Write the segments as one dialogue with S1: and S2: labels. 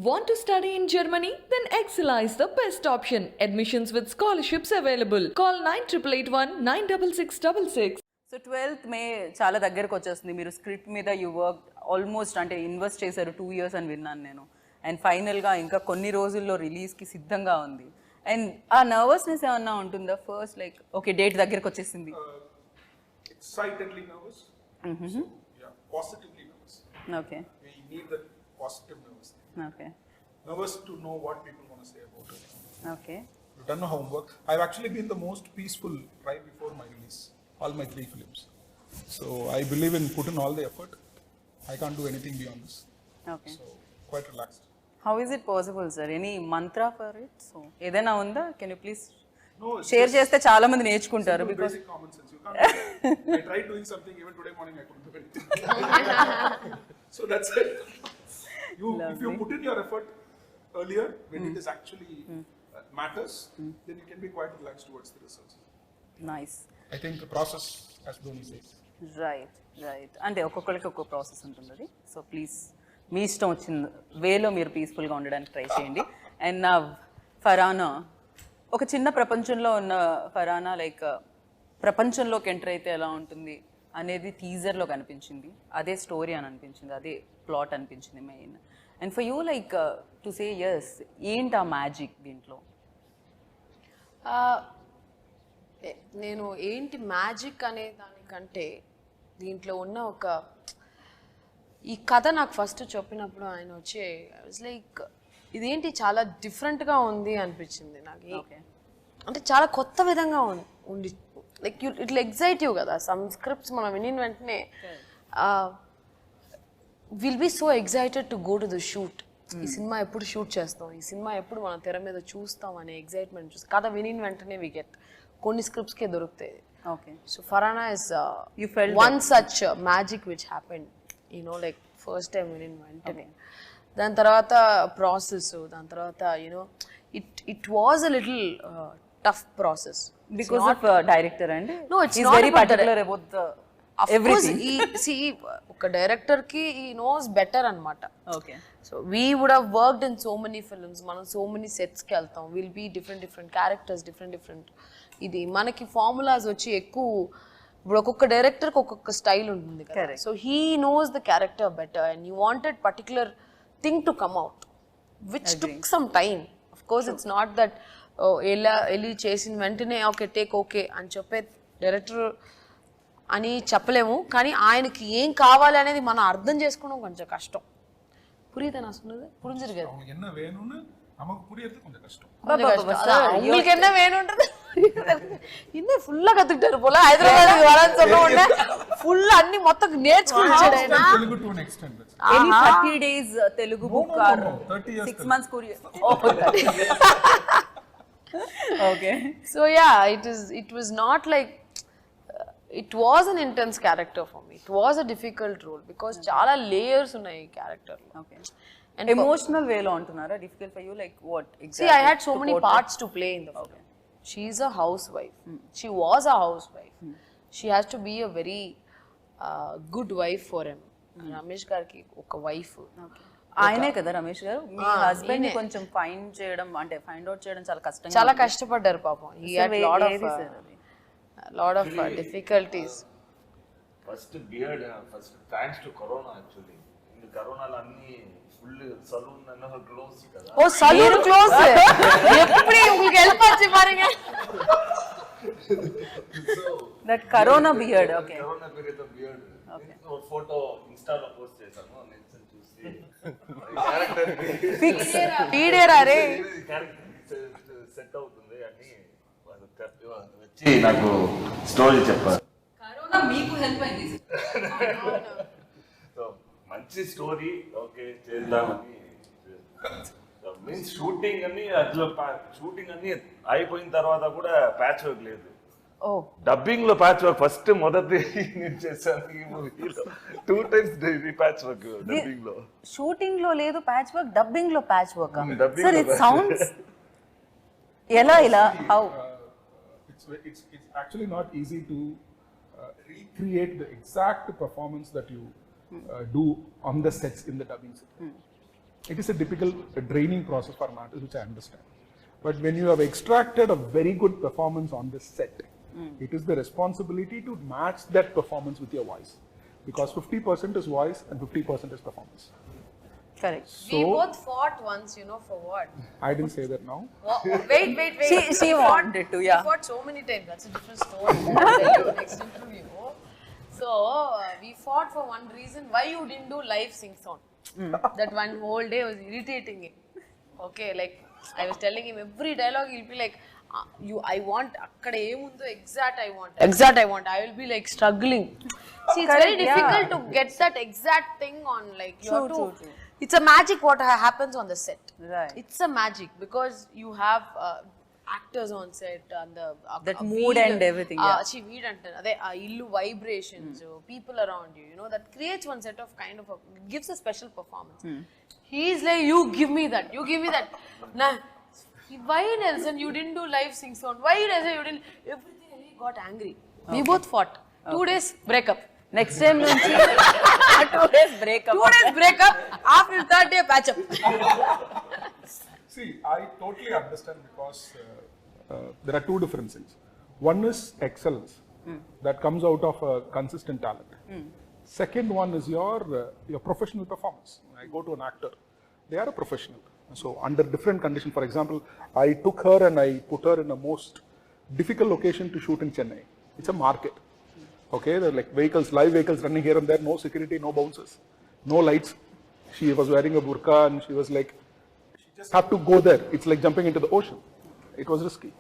S1: Want to study in Germany? Then Excella is the best option. Admissions with scholarships available. Call 9881 96666.
S2: So 12th మే చాలా దగ్గరకు వచ్చేస్తుంది. మీరు script మీద you work almost అంటే invest చేశారు 2 years అని విన్నాను నేను. అండ్ ఫైనల్గా ఇంకా కొన్ని రోజుల్లో రిలీజ్కి సిద్ధంగా ఉంది. అండ్ ఆ నర్వస్నెస్ ఏమన్నా ఉంటుందా ఫస్ట్ లైక్ ఓకే డేట్ దగ్గరకు వచ్చేసింది?
S3: Excitedly nervous. So, yeah, positively nervous.
S2: Okay
S3: We need that positive nervous.
S2: Okay
S3: Nervous to know what people want to say about it.
S2: Okay
S3: We've done our homework. I've actually been the most peaceful right before my release. All my 3 films. So I believe in put in all the effort. I can't do anything beyond this.
S2: Okay
S3: So quite relaxed.
S2: How is it possible sir? Any mantra for it? So ఏదైనా ఉందా? Can you please
S3: No, it's
S2: share
S3: just
S2: చేస్తే చాలా మంది నేర్చుకుంటారు.
S3: simple
S2: because
S3: basic common sense. You can't. I tried doing something even today morning. I couldn't do anything. So that's it. If you put in your effort earlier when it is actually matters, then you can be quite relaxed towards the results.
S2: Nice.
S3: I think the process, as Dhoni says.
S2: Right అంటే ఒక్కొక్కరికి ఒక్కొక్క process ఉంటుంది అది. So please మీ ఇష్టం వచ్చిన వేలో మీరు పీస్ఫుల్గా ఉండడానికి ట్రై చేయండి. అండ్ నా ఫరానా ఒక చిన్న ప్రపంచంలో ఉన్న ఫరానా లైక్ ప్రపంచంలోకి ఎంటర్ అయితే ఎలా ఉంటుంది అనేది టీజర్లో కనిపించింది. అదే స్టోరీ అని అనిపించింది, అదే ప్లాట్ అనిపించింది main. And for you like to say yes ఏంటి ఆ మ్యాజిక్ దీంట్లో?
S4: నేను ఏంటి మ్యాజిక్ అనే దానికంటే దీంట్లో ఉన్న ఒక ఈ కథ నాకు ఫస్ట్ చెప్పినప్పుడు ఆయన వచ్చి ఐ వాజ్ లైక్ ఇదేంటి చాలా డిఫరెంట్గా ఉంది అనిపించింది నాకు. అంటే చాలా కొత్త విధంగా ఉండి లైక్ ఇట్లా ఎగ్జైటివ్ కదా. సమ్ స్క్రిప్ట్స్ మనం విని వెంటనే will be so excited to go to the shoot. ఈ సినిమా ఎప్పుడు షూట్ చేస్తాం, ఈ సినిమా ఎప్పుడు మనం తెర మీద చూస్తాం అనే ఎగ్జైట్మెంట్ చూస్తాం. కథ విని వెంటనే వి గెట్ కొన్ని స్క్రిప్ట్స్కే దొరుకుతాయి.
S2: Okay
S4: so Farana is
S2: You felt
S4: one such magic which happened like first time విని వెంటనే. దాని తర్వాత ప్రాసెస్, దాని తర్వాత it was a little tough process
S2: because of director and
S4: No, it's not
S2: very
S4: about
S2: particular about the
S4: ఒక director కి ఈ knows better అన్నమాట.
S2: Okay
S4: so we would have worked in so many films, మనం so many సెట్స్కి వెళ్తాం, will be different characters, different ఇది మనకి formulas వచ్చి ఎక్కువ. ఇప్పుడు ఒక్కొక్క డైరెక్టర్కి ఒక్కొక్క స్టైల్ ఉంటుంది కదా. So he knows the character better and you wanted particular thing to come out which took some time. Of course it's not that వెళ్ళి చేసిన వెంటనే ఓకే టేక్ ఓకే అని చెప్పే డైరెక్టర్ అని చెప్పలేము. కానీ ఆయనకి ఏం కావాలి అనేది మనం అర్థం చేసుకోవడం కొంచెం కష్టం. புரியுதா நான் சொன்னது? புரிஞ்சிருக்காது.
S3: அவங்க என்ன வேணும்னு நமக்கு புரியறது கொஞ்சம் கஷ்டம்.
S4: உங்களுக்கு என்ன வேணும்ன்றது இன்னும் ஃபுல்லா கத்துக்கிட்டாரு போல. హైదరాబాద్ வரని சொன்ன உடனே ఫుల్ అన్ని మొత్తం నేర్చుకుంటాడు ఆయన.
S3: Telugu to an extent.
S2: Any 30 days Telugu book or
S3: 30 years
S2: 6 months Korean? Okay
S4: So yeah, it was not like it was an intense character for me. It was a difficult role because చాలా layers ఉన్నాయి ఈ character లో.
S2: Okay and emotional వేలో అంటున్నారా difficult for you like what
S4: See,
S2: exactly?
S4: I had so many parts to play in the film. She's a housewife. She was a housewife. She has to be a very good wife for him. Ramesh గారికి ఒక wife.
S2: ఆయనే కదా రమేష్ గారు మీ husband ని కొంచెం find చేయడం అంటే find out చేయడం చాలా కష్టంగా
S4: చాలా కష్టపడ్డారు పాపం. He had lot of difficulties.
S5: First beard first thanks to corona actually. இந்த కరోనాలో అన్ని ఫుల్ సలూన్ అన్న క్లోజ్ కదా.
S4: ఓ సలూన్ క్లోజ్. எப்படி உங்களுக்கு ஹெல்ப் ஆச்சு பாருங்க.
S2: That corona beard. Okay
S5: corona period beard ఒక ఫోటో ఇన్స్టాలో పోస్ట్ చేశాను. నేను చూసి క్యారెక్టర్
S2: ఫిక్స్
S4: వీడేరా రే
S5: క్యారెక్టర్ సెట్ అవుతుంది అని వచ్చి నాకు స్టోరీ చెప్పారు.
S2: కరోనా మీకు హెల్ప్ అయింది.
S5: సో మంచి స్టోరీ ఓకే చేద్దామని మీన్స్ షూటింగ్ అన్ని అట్లా షూటింగ్ అన్ని అయిపోయిన తర్వాత కూడా ప్యాచ్ వర్క్ లేదు.
S2: ఓ
S5: డబ్బింగ్ లో ప్యాచ్ వర్క్ ఫస్ట్ మొదటి నేను చేశాను ఈ మూవీలో 2 times ప్యాచ్ వర్క్ డబ్బింగ్ లో.
S2: షూటింగ్ లో లేదు ప్యాచ్ వర్క్, డబ్బింగ్ లో ప్యాచ్ వర్క్.
S5: dubbing
S2: సార్
S5: లో
S2: ఇట్ సౌండ్స్ ఇలా how
S3: It's actually not easy to recreate the exact performance that you do on the sets in the dubbing set. it is a typical draining process for an artist, which I understand. But when you have extracted a very good performance on the set, it is the responsibility to match that performance with your voice. Because 50% is voice and 50% is performance.
S2: Correct.
S4: We
S3: So,
S4: both fought once, you know, for what?
S3: I didn't say that now.
S4: Wait.
S2: She wanted to, yeah.
S4: We fought so many times. That's a different story. I'll tell you next interview. So, we fought for one reason. Why you didn't do live sing-song? That one whole day was irritating him. Okay, like, I was telling him every dialogue, he'll be like, I want, exact I want. I will be like struggling. See, it's very difficult to get that exact thing on, like, you have to.
S2: True.
S4: It's a magic what happens on the set.
S2: Right.
S4: It's a magic because you have actors on set and the
S2: That mood and everything, yeah.
S4: Weed and illu vibrations, people around you, you know, that creates one set of kind of gives a special performance. He's like, you give me that. Nah, why Nelson you didn't do live sing sound? Why Nelson you didn't? Everything, and he got angry. We both fought. 2 days breakup.
S2: Next time nunchi 2 days breakup.
S4: 2 days breakup. After third day patch up.
S3: See, I totally understand because there are two different things. One is excellence that comes out of a consistent talent. Second one is your professional performance. When I go to an actor, they are a professional. So under different conditions, for example, I took her and I put her in a most difficult location to shoot in Chennai. It's a market. Okay, there are like vehicles, live vehicles running here and there, no security, no bouncers, no lights. She was wearing a burqa and she was like, she just had to go there. It's like jumping into the ocean. It was risky.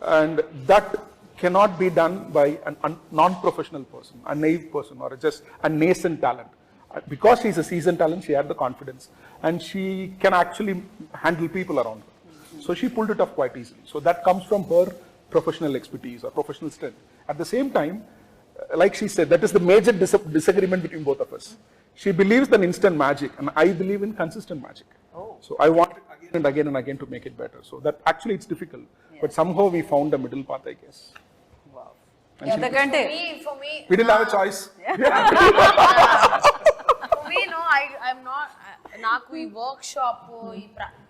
S3: And that cannot be done by a non-professional person, a naive person, or just a nascent talent. Because she's a seasoned talent, she had the confidence and she can actually handle people around her. So she pulled it off quite easily. So that comes from her professional expertise or professional strength. At the same time, like she said, that is the major disagreement between both of us. She believes in instant magic and I believe in consistent magic. So I want it again and again and again to make it better. So that actually it's difficult. But somehow we found a middle path, I guess.
S2: Wow.
S3: And she-
S4: For me,
S3: we didn't have a choice.
S4: for me, no, I'm not. నాకు ఈ work shop ఈ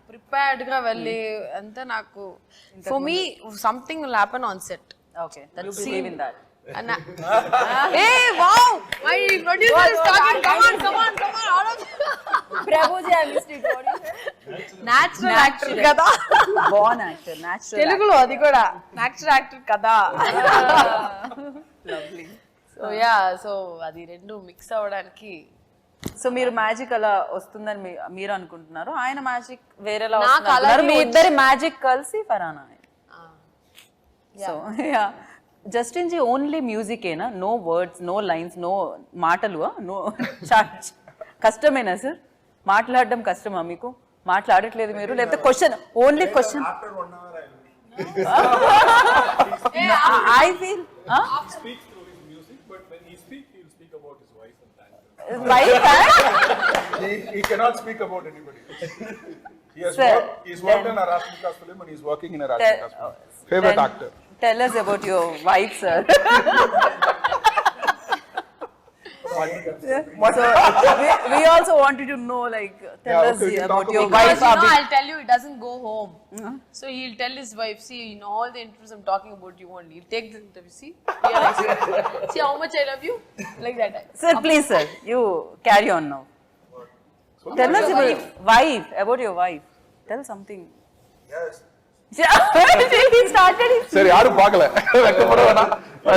S4: prepared గా వెళ్ళి అంతా నాకు for me something will happen on set
S2: Okay, that you believe in that.
S4: Hey, wow! My producer is talking. Come on. All of
S2: Prabhuji, I missed it. What do you say?
S4: natural actor కదా.
S2: Born actor, natural.
S4: తెలుగులో అది కూడా natural actor కదా.
S2: Lovely.
S4: So అది రెండు mix అవ్వడానికి
S2: so మీరు magic అలా వస్తుందని మీరు అనుకుంటున్నారు, ఆయన మ్యాజిక్ వేరేలా
S4: నాకు
S2: వస్తుంది
S4: అలాగే
S2: అంటున్నారు. మీ ఇద్దరి మ్యాజిక్ కలిసి Farana. So yeah Justin ji only music ఏనా, no words, no lines, no మాటలు, నో కష్టమేనా సార్? మాట్లాడడం కష్టమా మీకు? మాట్లాడట్లేదు మీరు, లేకపోతే question only question?
S3: After 1 hour,
S2: I feel
S3: speaks through his music, but when he speaks, he will speak about his wife and that. He cannot speak about anybody.
S2: Sir,
S3: He's worked in a Rashmika's film and he's working in a Rashmika's film. Favorite actor.
S2: Tell us about your wife, sir. So we also wanted to know, like, tell us
S3: okay,
S2: about
S3: talk
S2: your
S3: about
S2: wife.
S4: Because, I'll tell you, he doesn't go home. So he'll tell his wife, see, in all the interviews I'm talking about you only. He'll take the interview, see? See how much I love you? Like that.
S2: Sir, please, sir, you carry on now. Tell us about your wife. About your wife. Tell something.
S3: Yes.
S2: He started his.
S3: சரி, யாரும் பார்க்கல. வெக்கப்பட வேணாம்.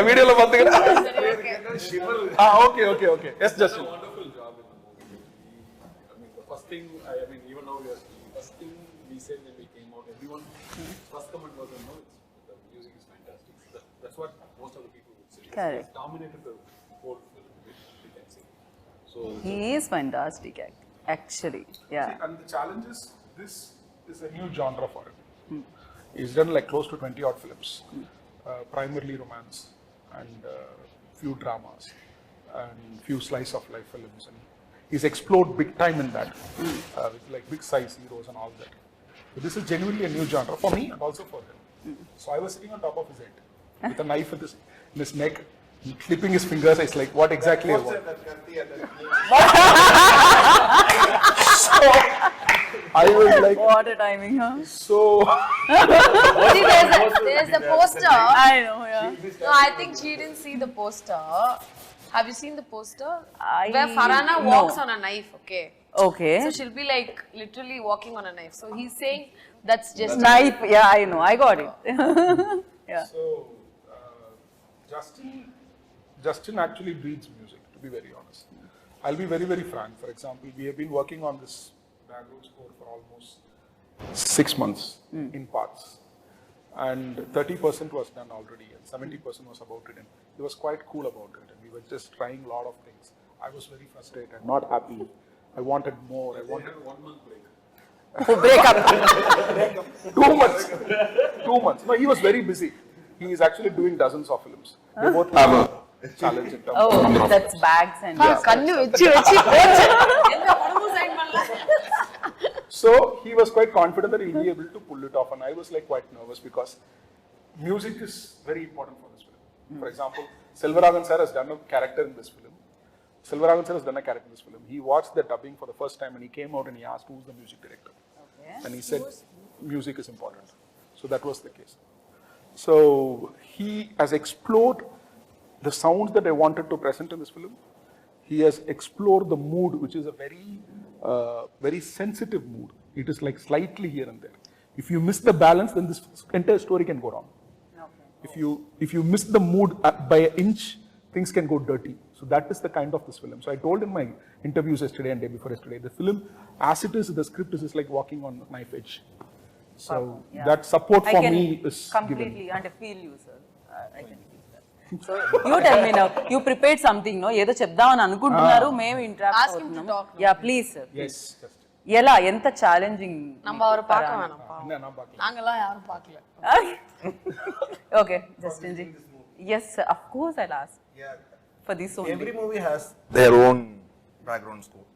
S3: வீடியோல பாத்துக்கடா. Okay. Yes, Justin.
S6: Wonderful job in the movie. I mean, the first thing, even now first thing we said when we came out, everyone, first comment was, no, the music is fantastic. That's what most of the people would say.
S2: Correct.
S6: It's dominated the whole film, we can say. So,
S2: He is fantastic, actually. Yeah.
S3: And the challenge is, this is a new genre for him. He's done like close to 20 odd films, primarily romance and few dramas and few slice of life films, and he's explored big time in that with like big size heroes and all that. So this is genuinely a new genre for me and also for him. So I was sitting on top of his head with a knife in his neck, clipping his fingers. It's like, what exactly I want. I was like,
S2: What a timing, huh?
S3: so.
S4: See, there's the poster.
S2: I know, yeah.
S4: No, I think she didn't see the poster. Have you seen the poster? Where
S2: No.
S4: Farhana walks on a knife, okay?
S2: Okay.
S4: So she'll be like literally walking on a knife. So he's saying that's just
S2: Knife, yeah, I know, I got it. Yeah.
S3: So, Justin actually breathes music, to be very honest. I'll be very, very frank. For example, we have been working on this background score for almost 6 months in parts. And 30% was done already, and 70% was about it. And he was quite cool about it. And we were just trying a lot of things. I was very frustrated, not happy. I wanted more. I wanted 1 month break.
S2: Oh, break up.
S3: 2 months. 2 months. No, he was very busy. He is actually doing dozens of films. They both have a challenge in terms of number
S2: Oh,
S3: of
S2: that's
S3: films.
S2: bags and
S4: கண்ணு வச்சு வச்சு போச்சு எந்த படமும் sign பண்ணல
S3: So he was quite confident that he'll be able to pull it off, and I was like quite nervous because music is very important for this film. For example, Selvaraghan sir has done a character in this film. Selvaraghan sir has done a character in this film. He watched the dubbing for the first time and he came out and he asked who's the music director. And he said music is important. So that was the case. So he has explored the sounds that I wanted to present in this film. He has explored the mood, which is a very sensitive mood. It is like slightly here and there. If you miss the balance, then this entire story can go wrong. If you miss the mood by an inch, things can go dirty. So that is the kind of this film. So I told in my interviews yesterday and day before yesterday, the film, as it is, the script is like walking on a knife edge. So
S2: yeah.
S3: that support
S2: I
S3: for
S2: can
S3: me is
S2: completely
S3: given.
S2: and I feel you, sir. I can feel that. So you tell me now. You prepared something, no? ఏదో చెప్దామని అనుకుంటున్నారు మేము interact
S4: Ask him to
S2: అవుతున్నాం.
S4: talk.
S2: Yeah, please, sir.
S3: Yes, just.
S2: ఎలా ఎంత challenging
S4: நம்ம அவரை பார்க்க வேணாம் பாவம்.
S3: No, no, Bakla.
S4: நாங்கெல்லாம் யாரும் பார்க்கல
S2: Okay, Justin ji. Yes, sir. Of course I'll ask.
S7: Yeah.
S2: For this only.
S7: Every movie has their own background score.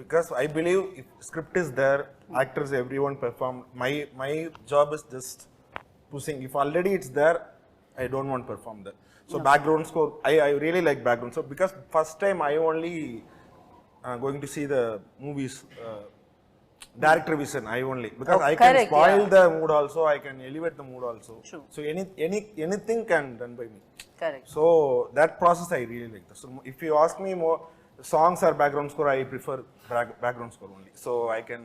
S7: Because I believe if script is there, actors, everyone perform. My job is just pushing. If already it's there, I don't want to perform that. So background score, I really like background score because first time I only going to see the movies. Director vision, I only because I can
S2: correct,
S7: spoil
S2: yeah.
S7: the mood also. I can elevate the mood also.
S2: True.
S7: So anything can done by me.
S2: Correct.
S7: So that process I really like. So if you ask me more songs or background score, I prefer background score only. So I can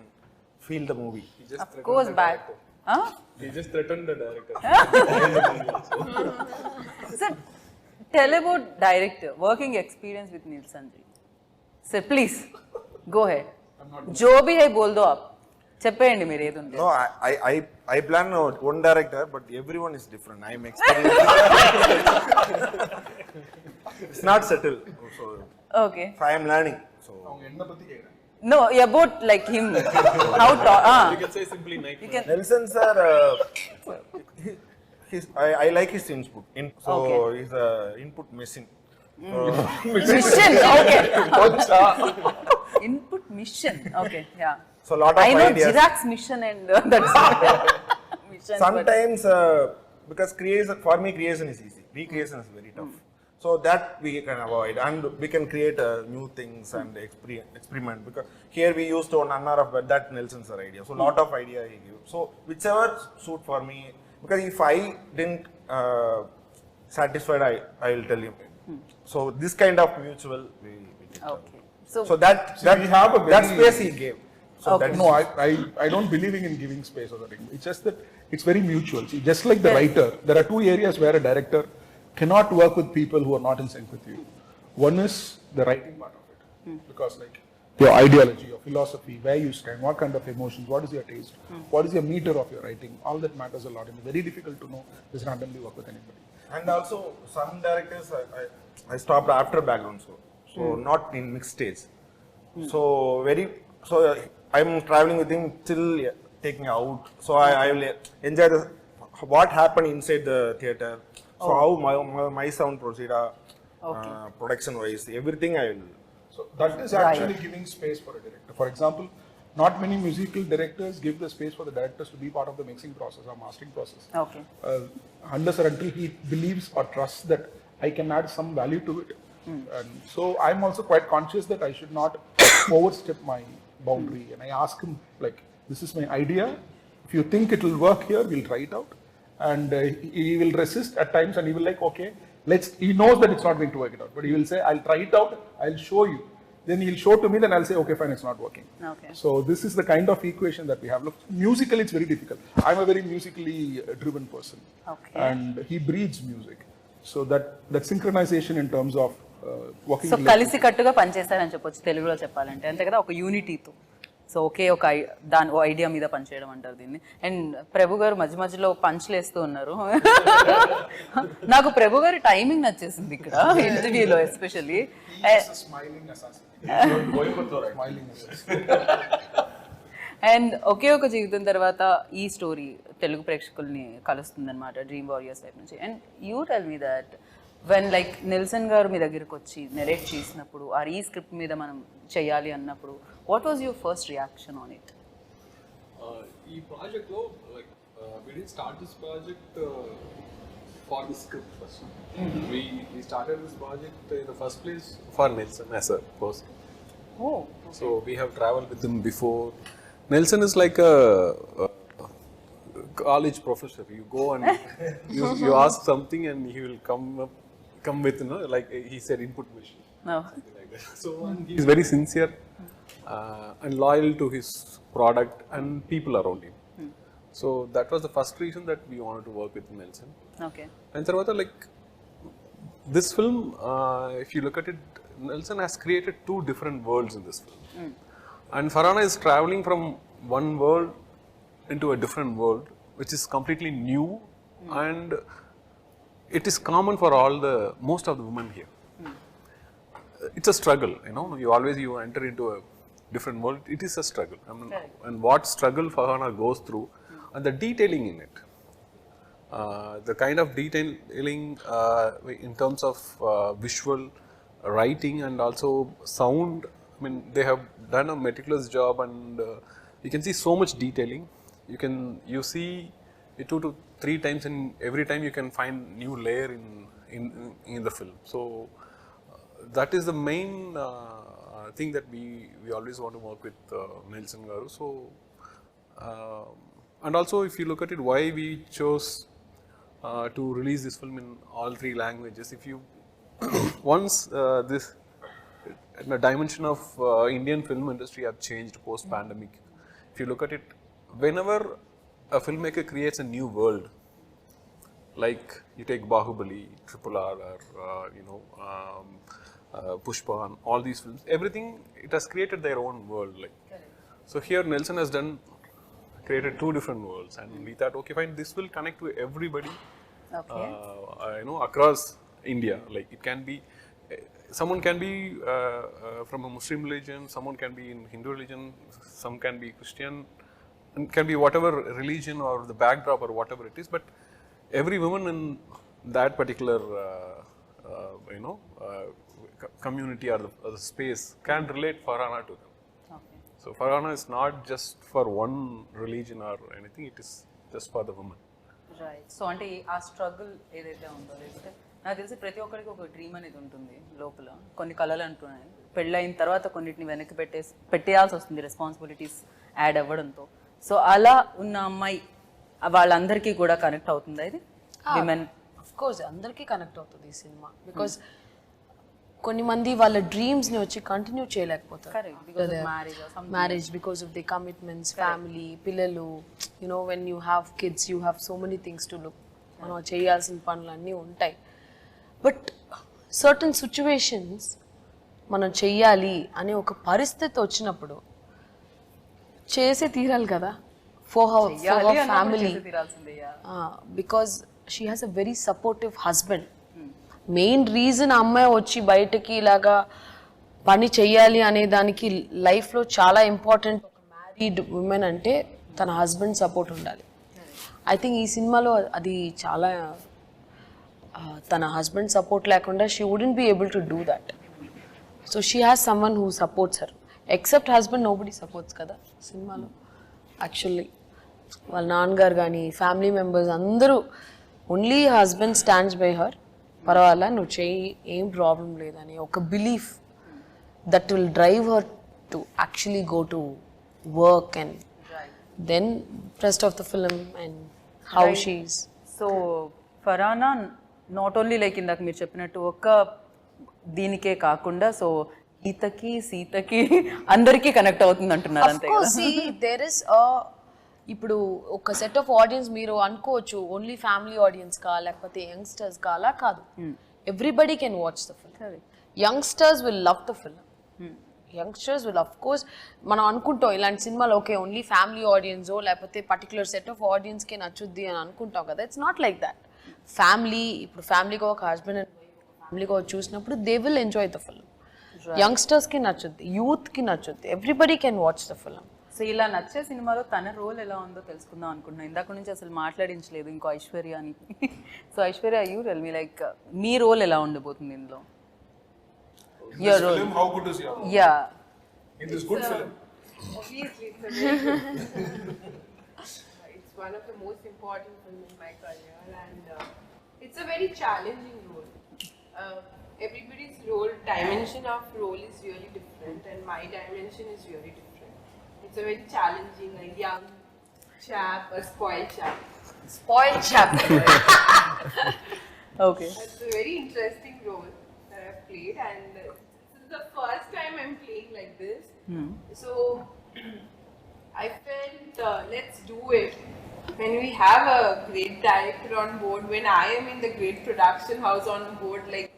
S7: feel the movie.
S2: Of course, back. Huh?
S6: He just threatened the director.
S2: Sir, tell about director, working experience with Nilsson ji. Sir, please, go ahead. जो भी है बोल दो आप చెప్పేయండి మీరు ఏది ఉంది
S7: No, I plan one director, but everyone is different. I am experienced. It's not settled. So
S2: okay
S7: I am learning. So
S2: no about like him how to
S6: You can say simply night.
S2: you can
S7: Nelson sir, I like his input. So
S2: Okay.
S7: he's a input machine.
S2: mission okay input mission okay yeah
S7: So lot of
S2: I know
S7: ideas.
S2: Jirax mission and that's mission but-
S7: Sometimes because creation for me creation is easy. Recreation is very tough. So that we can avoid and we can create new things and experiment because here we used to none of that Nelson sir idea. So lot of idea he gave. So whichever suit for me because if I didn't satisfied I will tell you. So this kind of mutual we did.
S2: okay
S7: So that
S3: we have a
S7: that
S3: very-
S7: space he gave. So
S2: Okay.
S7: that is
S3: No, I don't believe in giving space or something. It's just that it's very mutual. See, just like the writer, there are two areas where a director cannot work with people who are not in sync with you. One is the writing part of it. Because like your ideology, your philosophy, where you stand, what kind of emotions, what is your taste, what is your meter of your writing, all that matters a lot. And it's very difficult to know just randomly work with anybody.
S7: And also some directors I stopped after background score. So not in mixed stage. So I'm traveling with him till taking out. So I will enjoy what happened inside the theater. So how my sound proceed, production wise, everything I will.
S3: So that is actually giving space for a director. For example, not many musical directors give the space for the directors to be part of the mixing process or mastering process.
S2: okay
S3: Unless or until he believes or trusts that I can add some value to it. And so I'm also quite conscious that I should not overstep my boundary, and I ask him like, this is my idea. If you think it will work here, we'll try it out. And he will resist at times, and he will like, okay, he knows that it's not going to work it out, but he will say, I'll try it out, I'll show you. Then he'll show to me, then I'll say, okay, fine, it's not working.
S2: Okay.
S3: So this is the kind of equation that we have. Look, musically, it's very difficult. I'm a very musically driven person.
S2: Okay.
S3: And he breathes music. So that synchronization in terms of working.
S2: So కలిసి కట్టుగా పనిచేస్తారని చెప్పొచ్చు తెలుగులో చెప్పాలంటే, అంతే కదా, ఒక యూనిటీతో. So ఒకే ఒక దాని ఐడియా మీద పనిచేయడం అంటారు దీన్ని. అండ్ ప్రభు గారు మధ్య మధ్యలో పంచ్లు వేస్తూ ఉన్నారు. నాకు ప్రభు గారి టైమింగ్ నచ్చేసింది ఇక్కడ ఇంటర్వ్యూలో ఎస్పెషల్లీ.
S3: Smiling assassin.
S2: అండ్ ఒకే ఒక జీవితం తర్వాత ఈ స్టోరీ తెలుగు ప్రేక్షకుల్ని కలుస్తుంది అనమాట డ్రీమ్ వారియర్స్ వైపు నుంచి. And you tell me that when like Nelson గారు మీ దగ్గరికి వచ్చి నెరేట్ చేసినప్పుడు ఆ ఈ స్క్రిప్ట్ మీద మనం చేయాలి అన్నప్పుడు what was your first reaction on it?
S6: ఈ ప్రాజెక్ట్లో like we didn't start this project for the script first. We started this project in the first place for Nelson as a person.
S2: Oh, okay.
S6: So we have traveled with him before. Nelson is like a college professor. You go and you ask something and he will come with, you know, like he said, input machine.
S2: No.
S6: Something like that. So and he's very sincere and loyal to his product and people around him. So that was the first reason that we wanted to work with Nelson.
S2: Okay.
S6: And Tarvata, like this film, if you look at it, Nelson has created two different worlds in this film. And Farhana is traveling from one world into a different world, which is completely new, and it is common for most of the women here. It's a struggle, you know. You enter into a different world. It is a struggle. I mean, and what struggle Farhana goes through, and the detailing in it, the kind of detailing in terms of visual, writing, and also sound. I mean, they have done a meticulous job, and you can see so much detailing. You see it 2 to 3 times, and every time you can find new layer in the film. So that is the main thing that we always want to work with Nelson Garu. So and also, if you look at it, why we chose to release this film in all 3 languages. If you once this the dimension of Indian film industry have changed post-pandemic. If you look at it, whenever a filmmaker creates a new world, like you take Bahubali, RRR, or Pushpa, and all these films, everything, it has created their own world. Like, so here Nelson has created 2 different worlds, and we thought, okay, fine, this will connect to everybody,
S2: Okay.
S6: Across India. Like it can be. Someone can be from a Muslim religion, someone can be in Hindu religion, some can be Christian, and can be whatever religion or the backdrop or whatever it is. But every woman in that particular, community or the space can relate Farhana to them.
S2: Okay.
S6: So Farhana is not just for one religion or anything; it is just for the woman.
S2: Right. So అంటే ఆ struggle ఏదైతే ఉందో, లేకపోతే నాకు తెలిసి ప్రతి ఒక్కరికి ఒక డ్రీమ్ అనేది ఉంటుంది లోపల. కొన్ని కళలు అంటున్నాయి, పెళ్ళైన తర్వాత కొన్నిటిని వెనక్కి పెట్టేయాల్సి వస్తుంది రెస్పాన్సిబిలిటీస్ యాడ్ అవ్వడంతో. సో అలా ఉన్న అమ్మాయి వాళ్ళందరికీ కూడా కనెక్ట్ అవుతుందా ఇది? విమెన్
S4: ఆఫ్ కోర్స్ అందరికీ కనెక్ట్ అవుతుంది ఈ సినిమా. బికాస్ కొన్ని మంది వాళ్ళ డ్రీమ్స్ ని వచ్చి కంటిన్యూ చేయలేకపోతారు. Marriage, because of the commitments, family, పిల్లలు. When you have kids, you have so many things to look. మనం చేయాల్సిన పనులు అన్నీ ఉంటాయి. బట్ సర్టన్ సిచ్యువేషన్స్ మనం చెయ్యాలి అనే ఒక పరిస్థితి వచ్చినప్పుడు చేసే తీరాలి కదా, for her family. Because she has a very supportive husband. Main reason అమ్మాయి వచ్చి బయటకి ఇలాగా పని చెయ్యాలి అనే దానికి లైఫ్లో చాలా ఇంపార్టెంట్. ఒక మ్యారీడ్ ఉమెన్ అంటే తన హస్బెండ్ సపోర్ట్ ఉండాలి. ఐ థింక్ ఈ సినిమాలో అది చాలా, తన హస్బెండ్ సపోర్ట్ లేకుండా she wouldn't be able to do that. So she has someone who supports her. Except husband nobody supports కదా సినిమాలో. యాక్చువల్లీ వాళ్ళ నాన్నగారు కానీ ఫ్యామిలీ మెంబర్స్ అందరూ, only husband stands by her. పర్వాలా, నువ్వు చెయ్యి, ఏం ప్రాబ్లం లేదని ఒక belief that will drive her to actually go to work and then rest of the film and how she's
S2: so ఫరానా not only like ఇందాక మీరు చెప్పినట్టు ఒక దీనికే కాకుండా సో ఈతకి సీతకి అందరికీ కనెక్ట్ అవుతుంది అంటున్నారు అంతే కదా.
S4: see there is a ఇప్పుడు ఒక సెట్ ఆఫ్ ఆడియన్స్ మీరు అనుకోవచ్చు ఓన్లీ ఫ్యామిలీ ఆడియన్స్ కా లేకపోతే యంగ్స్టర్స్ కా అలా కాదు. Everybody can watch the film. Youngsters will love the film. Youngsters will of course మనం అనుకుంటాం ఇలాంటి సినిమాలు ఓకే ఓన్లీ ఫ్యామిలీ ఆడియన్సో లేకపోతే పర్టికులర్ సెట్ ఆఫ్ ఆడియన్స్కే నచ్చుద్ది అని అనుకుంటాం కదా. It's not like that. Family ఇప్పుడు ఫ్యామిలీగా ఒక హస్బెండ్ అండ్ ఫ్యామిలీగా చూసినప్పుడు they will enjoy the film. యంగ్స్టర్స్కి నచ్చుద్ది, యూత్కి నచ్చుద్ది, everybody can watch the film.
S2: So ఇలా నచ్చే సినిమాలో తన రోల్ ఎలా ఉందో తెలుసుకుందాం అనుకుంటున్నాను. ఇందాక నుంచి అసలు మాట్లాడించలేదు ఇంకో ఐశ్వర్య అని. So Aishwarya you tell me like మీ రోల్ ఎలా ఉండబోతుంది ఇందులో? Your role.
S3: Film, how good is your role?
S2: Yeah.
S3: In this good film.
S8: Obviously, it's a very good it's one of the most important films in my career, and it's a very challenging role. Everybody's role, dimension of role is really different, and my dimension is really different. It's a very challenging, a young chap, a spoiled chap.
S4: Spoiled chap.
S2: Okay.
S8: It's a very interesting role that I've played, and this is the first time I'm playing like this. So I felt let's do it. When we have a great director on board, when I am in the great production house on board, like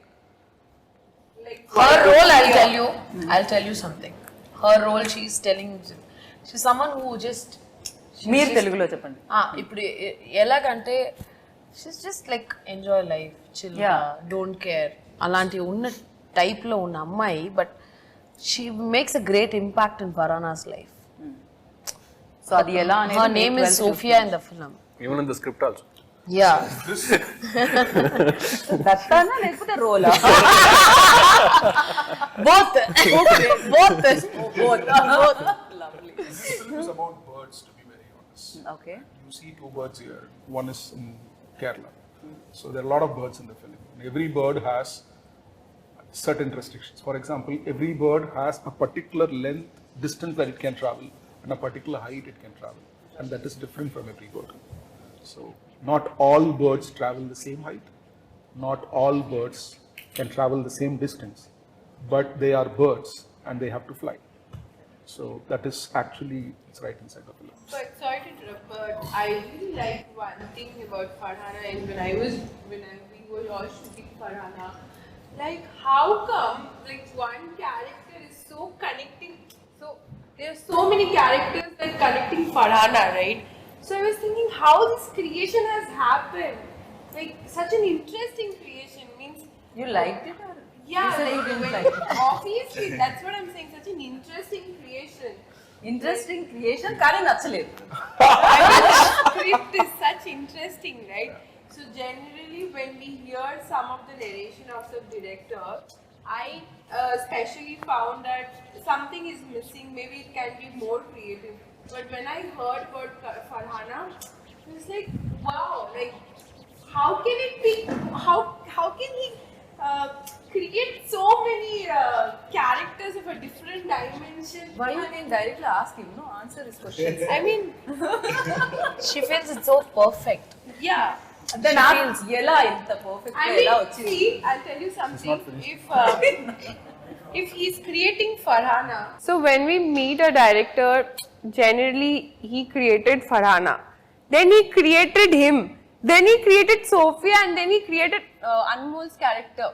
S4: Her role, I'll tell you something. Her role, she's someone who just
S2: మీరు తెలుగులో చెప్పండి.
S4: ఇప్పుడు ఎలాగంటే she's just like enjoy life, chill, don't care అలాంటి ఉన్న టైప్లో ఉన్న అమ్మాయి. But she makes a great impact in Farana's life.
S2: So అది ఎలా అనేది
S4: her name is Sophia in the film.
S6: Even in the script also.
S4: Yeah
S2: దత్తానా లేకపోతే రోలా?
S4: both
S2: Lovely.
S3: This film is about birds, to be very honest.
S2: Okay.
S3: You see two birds here. One is in Kerala. So there are a lot of birds in the film. Every bird has certain restrictions. For example, every bird has a particular length, distance that it can travel, and a particular height it can travel, and that is different from every bird. So not all birds travel the same height. Not all birds can travel the same distance, but they are birds and they have to fly. So that is actually, it's right inside the film.
S8: But sorry to interrupt, but I really like one thing about Farhana, and when we were all shooting Farhana, like how come like one character is so connecting, so there are so many characters that connecting Farhana, right? So I was thinking how this creation has happened, like such an interesting creation, means
S2: You liked it or?
S8: yeah,
S2: You said you
S8: like
S2: didn't
S8: when-
S2: like it.
S8: obviously that's what I'm saying, such an interesting creation.
S2: Interesting creation కానీ నచ్చలేదు.
S8: Script is such interesting, right? So generally, when we hear some of the narration of the director, I especially found that something is missing. Maybe it can be more creative. But when I heard about Farhana, it was like, wow! Like, how can it be? How can he create so many characters of a different dimension?
S2: Why you didn't directly ask him? No, answer his questions.
S8: I mean,
S4: She feels it's so perfect.
S8: yeah.
S2: Then ask ఎలా ఇంత perfect
S8: I
S2: ఎలా
S8: mean,
S2: వచ్చింది?
S8: see, I'll tell you something. If he's creating Farhana,
S9: So when we meet a director, generally he created Farhana, then he created him, then he created Sophia, and then he created Anmol's character,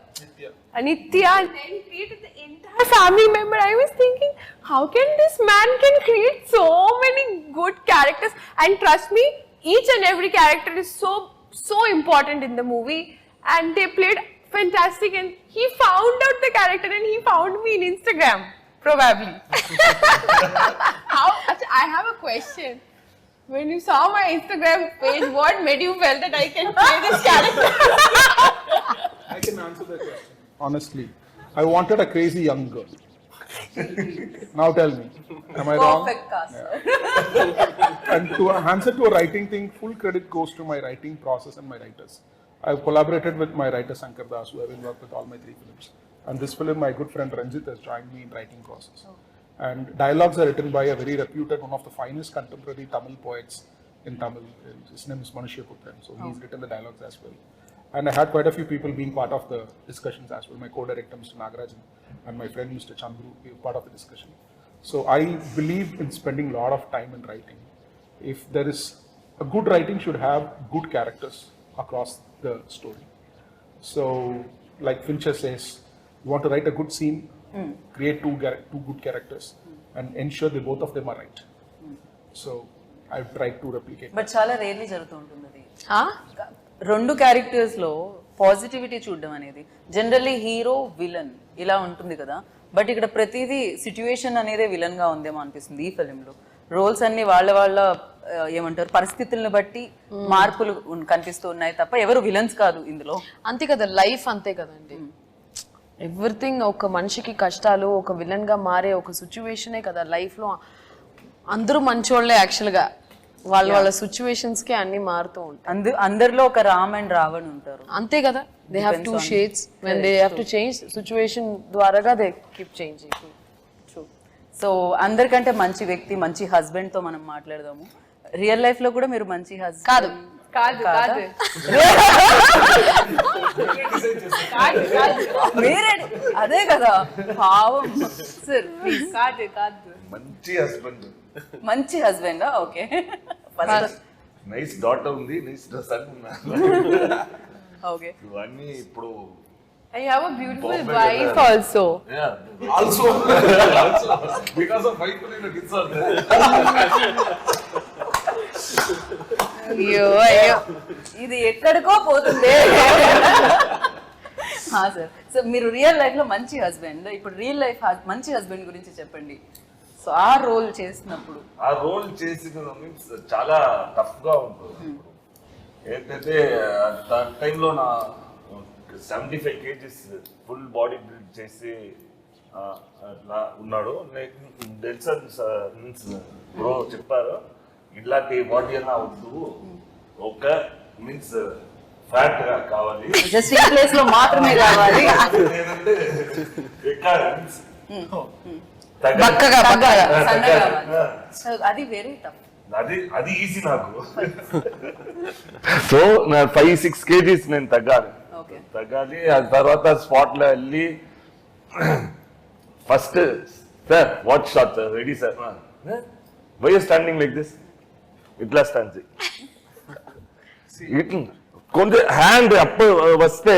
S9: Anitya, and then he created the entire family member. I was thinking, how can this man can create so many good characters? And trust me, each and every character is so important in the movie, and they played fantastic. And he found out the character, and he found me in Instagram, probably. I have a question. When you saw my Instagram page, what made you feel that I can play this character?
S3: I can answer that question. Honestly, I wanted a crazy young girl. Now tell me, am I wrong?
S2: Perfect cast.
S3: And to answer to a writing thing, full credit goes to my writing process and my writers. I've collaborated with my writer Sankar Das, who I will work with all my 3 films. And this film, my good friend Ranjit has joined me in writing process. And dialogues are written by a very reputed, one of the finest contemporary Tamil poets in Tamil. His name is Manushyaputan. So he's written the dialogues as well. And I had quite a few people being part of the discussions as well. My co-director, Mr. Nagarajan, and my friend, Mr. Chandru, we were part of the discussion. So I believe in spending a lot of time in writing. If there is a good writing should have good characters across the story. So like Fincher says, you want to write a good scene, create two good characters and ensure that both of them are right. So I've tried to replicate.
S2: But చాలా rarely జరుగుతూ ఉంటుంది అది. రెండు characters లో positivity చూడడం అనేది generally hero villain ఇలా ఉంటుంది కదా, బట్ ఇక్కడ ప్రతిదీ సిచ్యువేషన్ అనేదే విలన్ గా ఉందేమో అనిపిస్తుంది ఈ ఫిలింలో. రోల్స్ అన్ని వాళ్ళ ఏమంటారు పరిస్థితులను బట్టి మార్పులు కనిపిస్తూ ఉన్నాయి తప్ప ఎవరు విలన్స్ కాదు ఇందులో.
S4: అంతే కదా, లైఫ్ అంతే కదండి. ఎవ్రీథింగ్ ఒక మనిషికి కష్టాలు, ఒక విలన్ గా మారే ఒక సిచ్యువేషనే కదా లైఫ్ లో. అందరూ మంచోళ్లే యాక్చువల్ గా, వాళ్ళ సిచ్యువేషన్స్ కి అన్ని మారుతూ ఉంటాయి.
S2: అందరిలో ఒక రామ్ అండ్ రావణ్ ఉంటారు,
S4: అంతే కదా. They have two shades, when they have to change situation ద్వారాగా దే కీప్ చేంజింగ్.
S2: సో అందరికంటే మంచి వ్యక్తి, మంచి హస్బెండ్ తో మనం మాట్లాడదాము. రియల్ లైఫ్ లో కూడా మీరు మంచి హస్బెండ్
S4: కాదు
S2: మీరే అదే కదా పావం సార్. మంచి హస్బెండ్ ఓకే.
S5: నైస్ డాటర్ ఉంది, నైస్ సన్
S2: ఓకే.
S5: ఇవన్నీ ఇప్పుడు
S9: I have a beautiful wife also.
S5: also because of wife only the kids are there.
S4: అయ్యో
S2: ఇది ఎక్కడికో పోతుంది. సార్, సో మీరు రియల్ లైఫ్ లో మంచి హస్బెండ్, ఇప్పుడు రియల్ లైఫ్ మంచి హస్బెండ్ గురించి చెప్పండి. సో ఆ రోల్ చేసినప్పుడు,
S5: ఆ రోల్ చేసిన మీన్స్ చాలా టఫ్ గా ఉంటుంది. ఏంటంటే టైంలో నా 75 kgs ఫుల్ బాడీ బిల్డ్ చేసి అట్లా ఉన్నాడు. మీన్స్ బ్రో చెప్పారు ఇట్లాంటి బాడీ అన్నా వద్దు, ఒక మీన్స్ ఫ్యాట్ గా కావాలి,
S2: జస్ట్ ఈ ప్లేస్ లో మాత్రమే కావాలి.
S5: లేదంటే ఎక్కడ మీన్స్
S2: అది వెరీ టఫ్.
S5: అది ఈజీ నాకు. సో నా 5-6 kgs నేను తగ్గాలి. ఆ తర్వాత స్పాట్ లో వెళ్ళి first sir what shot sir ready sir, why you standing like this, ఇట్లా స్టాండ్ కొంచెం హ్యాండ్ అప్ వస్తే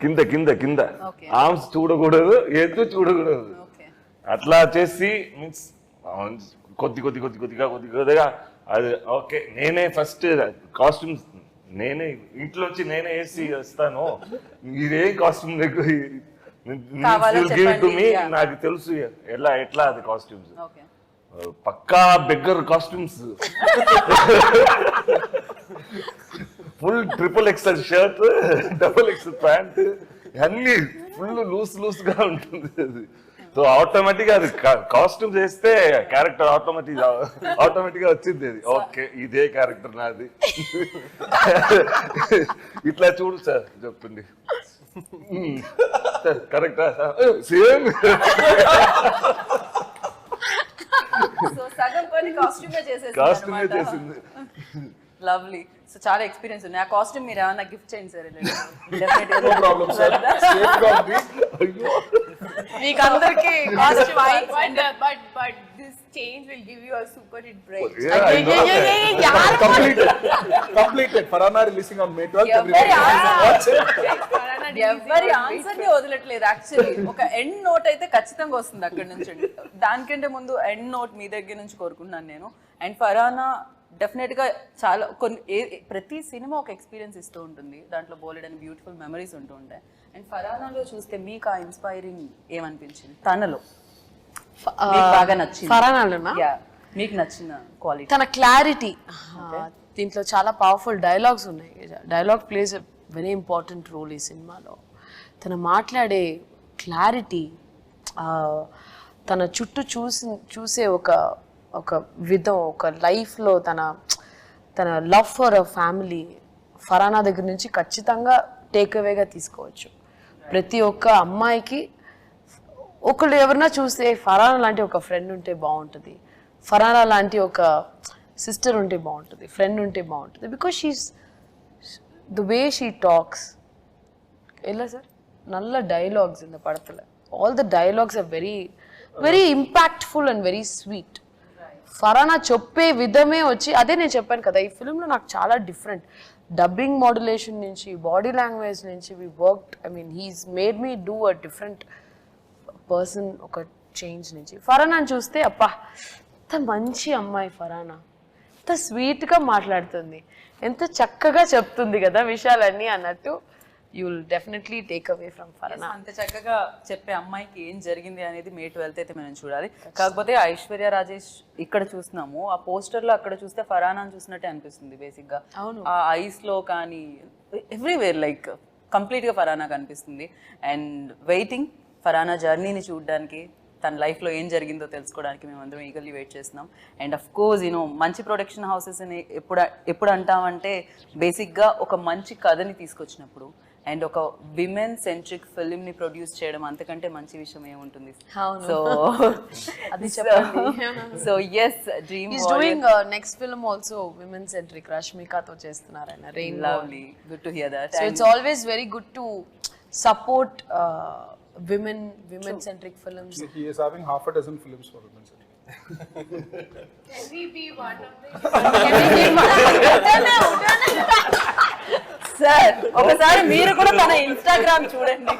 S5: కింద కింద కింద ఆర్మ్స్ చూడకూడదు, ఎత్తు చూడకూడదు. అట్లా చేసి మీన్స్ కొద్దిగా అది ఓకే. నేనే ఫస్ట్ కాస్ట్యూమ్స్ నేనే ఇంట్లో వచ్చి నేనే వేసి వస్తాను, మీరే కాస్ట్యూమ్ నాకు తెలుసు ఎట్లా అది కాస్ట్యూమ్స్. పక్కా beggar costumes, full XXL shirt, XXL pant, అన్ని ఫుల్ లూస్ గా ఉంటుంది అది. సో ఆటోమేటిక్ గా అది కాస్ట్యూమ్ చేస్తే క్యారెక్టర్ ఆటోమేటిక్ గా వచ్చింది అది. ఓకే ఇదే క్యారెక్టర్ నాది. ఇట్లా చూడు సార్ చెప్తుంది కరెక్టా సేమ్.
S2: సో సగం పని కాస్ట్యూమే
S5: చేసింది.
S2: లవ్లీ. సో చాలా ఎక్స్పీరియన్స్ ఉంది. ఆ కాస్ట్యూమ్ మీరు ఏమన్నా గిఫ్ట్ చేయండి సార్.
S4: మీకు అందరికి
S9: But this change will give you a super hit break.
S3: Completed. Farhana releasing on May 12th.
S2: ఎవరి ఆన్సర్ ని వదలట్లేదు యాక్చువల్లీ. ఒక ఎండ్ నోట్ అయితే ఖచ్చితంగా వస్తుంది అక్కడ నుంచి. దానికంటే ముందు ఎండ్ నోట్ మీ దగ్గర నుంచి కోరుకుంటున్నాను నేను. అండ్ ఫరానా డెఫినెట్ గా చాలా ప్రతి సినిమా ఒక ఎక్స్పీరియన్స్ ఇస్తూ ఉంటుంది, దాంట్లో బోలెడని బ్యూటిఫుల్ మెమరీస్ ఉంటూ ఉంటాయి. అండ్ ఫరానాలో చూస్తే మీకు ఆ ఇన్స్పైరింగ్ ఏమనిపించింది తనలో, బాగా నచ్చింది
S4: ఫరానాలోనా?
S2: మీకు నచ్చిన క్వాలిటీ?
S4: తన క్లారిటీ. దీంట్లో చాలా పవర్ఫుల్ డైలాగ్స్ ఉన్నాయి. Dialogue plays a very important role ఈ సినిమాలో. తను మాట్లాడే క్లారిటీ, తన చుట్టూ చూసే ఒక విధం, ఒక లైఫ్లో తన లవ్ ఫర్ అ ఫ్యామిలీ ఫరానా దగ్గర నుంచి ఖచ్చితంగా టేక్ అవేగా తీసుకోవచ్చు. ప్రతి ఒక్క అమ్మాయికి ఒకళ్ళు ఎవరన్నా చూస్తే ఫరానా లాంటి ఒక ఫ్రెండ్ ఉంటే బాగుంటుంది, ఫరానా లాంటి ఒక సిస్టర్ ఉంటే బాగుంటుంది, ఫ్రెండ్ ఉంటే బాగుంటుంది. Because she's the way she talks ఎలా సార్ நல்ல డైలాగ్స్ இந்த படத்துல. All the dialogues are very very impactful and very sweet. Farana చెప్పే విధమే వచ్చి అదే నేను చెప్పాను కదా, ఈ ఫిల్మ్లో నాకు చాలా డిఫరెంట్ డబ్బింగ్ మాడ్యులేషన్ నుంచి బాడీ లాంగ్వేజ్ నుంచి we worked, I mean he's made me do a different person. ఒక చేంజ్ నుంచి ఫరానాని చూస్తే అప్పా ఎంత మంచి అమ్మాయి ఫరానా, ఎంత స్వీట్గా మాట్లాడుతుంది, ఎంత చక్కగా చెప్తుంది కదా విషయాలన్నీ అన్నట్టు. You will definitely take away from ఫరానా.
S2: అంత చక్కగా చెప్పే అమ్మాయికి ఏం జరిగింది అనేది May 12th అయితే మనం చూడాలి. కాకపోతే ఐశ్వర్య రాజేష్ ఇక్కడ చూస్తున్నాము, ఆ పోస్టర్ లో అక్కడ చూస్తే ఫరానా చూసినట్టే అనిపిస్తుంది బేసిక్ గా. ఆ ఐస్ లో కానీ ఎవ్రీవేర్ లైక్ కంప్లీట్ గా ఫరానా కనిపిస్తుంది. అండ్ వెయిటింగ్ ఫరానా జర్నీని చూడడానికి, తన లైఫ్లో ఏం జరిగిందో తెలుసుకోవడానికి మేమందరం ఈగర్లీ వెయిట్ చేస్తున్నాం. అండ్ అఫ్ కోర్స్ మంచి ప్రొడక్షన్ హౌసెస్ని ఎప్పుడు అంటామంటే బేసిక్గా ఒక మంచి కథని తీసుకొచ్చినప్పుడు అండ్ ఒక విమెన్ సెంట్రిక్ ఫిల్మ్ని ప్రొడ్యూస్ చేయడం అంతకంటే మంచి విషయం ఏముంటుంది. సో
S4: అది చెప్పండి.
S2: So as dream
S4: is doing next film also women centric, రష్మికతో చేస్తున్నారు ఆయన. Rain
S2: lovely, good to hear that.
S4: So it's always very good to support women centric films.
S3: He is having half a dozen films for women centric.
S8: Can we be one of them?
S2: Sir ఒకసారి మీరు కూడా తన Instagram చూడండి.